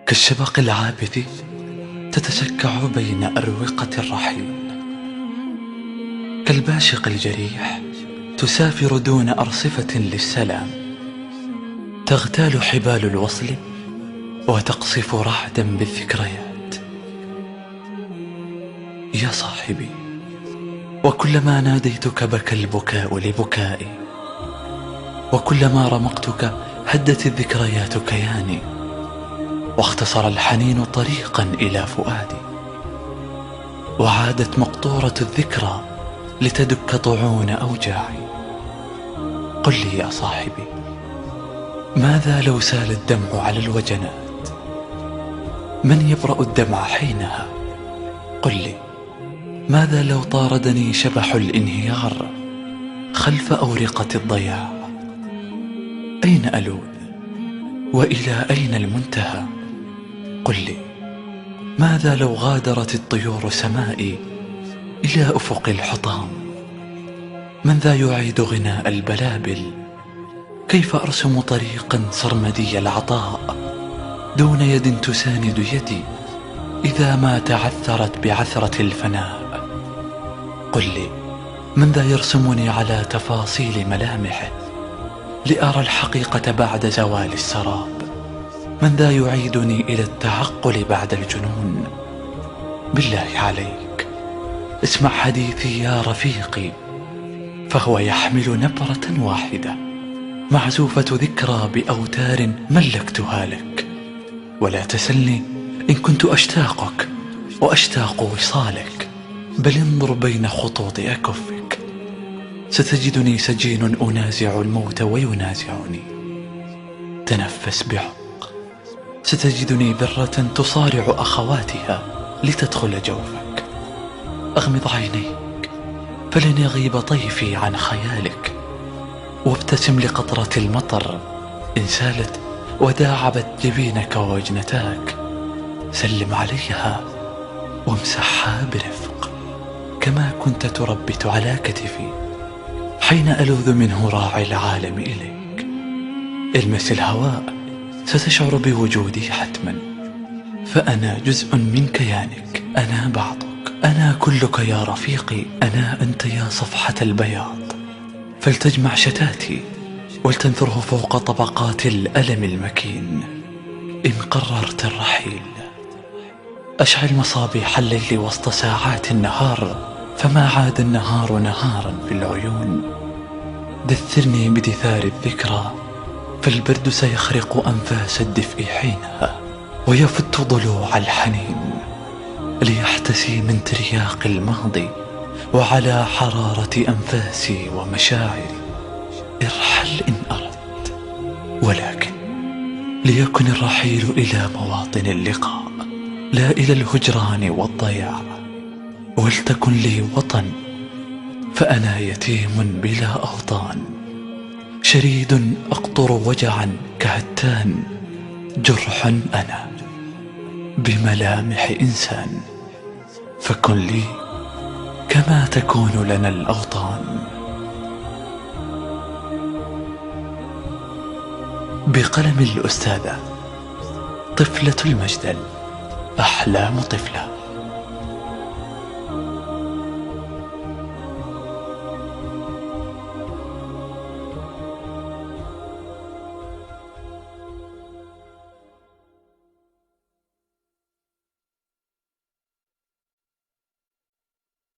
كالشبق العابث تتشكع بين أروقة الرحيل، كالباشق الجريح تسافر دون أرصفة للسلام، تغتال حبال الوصل وتقصف رعدا بالذكريات. يا صاحبي، وكلما ناديتك بكى البكاء لبكائي، وكلما رمقتك هدت الذكريات كياني، واختصر الحنين طريقا إلى فؤادي، وعادت مقطورة الذكرى لتدك طعون أوجاعي. قل لي يا صاحبي، ماذا لو سال الدمع على الوجنات؟ من يبرأ الدمع حينها؟ قل لي، ماذا لو طاردني شبح الانهيار خلف أورقة الضياع؟ أين ألوذ؟ وإلى أين المنتهى؟ قل لي، ماذا لو غادرت الطيور سمائي إلى أفق الحطام؟ من ذا يعيد غناء البلابل؟ كيف أرسم طريقا سرمدي العطاء دون يد تساند يدي إذا ما تعثرت بعثرة الفناء؟ قل لي، من ذا يرسمني على تفاصيل ملامحه لأرى الحقيقة بعد زوال السراب؟ من ذا يعيدني إلى التعقل بعد الجنون؟ بالله عليك، اسمع حديثي يا رفيقي، فهو يحمل نبرة واحدة معزوفة ذكرى بأوتار ملكتها لك. ولا تسلني إن كنت أشتاقك وأشتاق وصالك، بل انظر بين خطوط أكفك، ستجدني سجين أنازع الموت وينازعني. تنفس بعمق، ستجدني ذرة تصارع أخواتها لتدخل جوفك. أغمض عينيك فلن يغيب طيفي عن خيالك، وابتسم لقطرة المطر إن سالت وداعبت جبينك ووجنتاك. سلم عليها وامسحها برفق كما كنت تربت على كتفي حين ألوذ منه راعي العالم إليك. المس الهواء، ستشعر بوجودي حتما، فأنا جزء من كيانك، أنا بعضك، أنا كلك يا رفيقي، أنا أنت يا صفحة البياض. فلتجمع شتاتي ولتنثره فوق طبقات الألم المكين إن قررت الرحيل. أشعل مصابيح الليل وسط ساعات النهار، فما عاد النهار نهارا في العيون. دثرني بدثار الذكرى، فالبرد سيخرق أنفاس الدفء حينها، ويفت ضلوع الحنين ليحتسي من ترياق الماضي وعلى حرارة أنفاسي ومشاعري. ارحل إن أردت، ولكن ليكن الرحيل إلى مواطن اللقاء لا إلى الهجران والضياع. ولتكن لي وطن، فأنا يتيم بلا أوطان، شريد أقطر وجعا كهتان، جرح أنا بملامح إنسان. فكن لي كما تكون لنا الأوطان. بقلم الأستاذة طفلة المجدل، أحلام طفلة.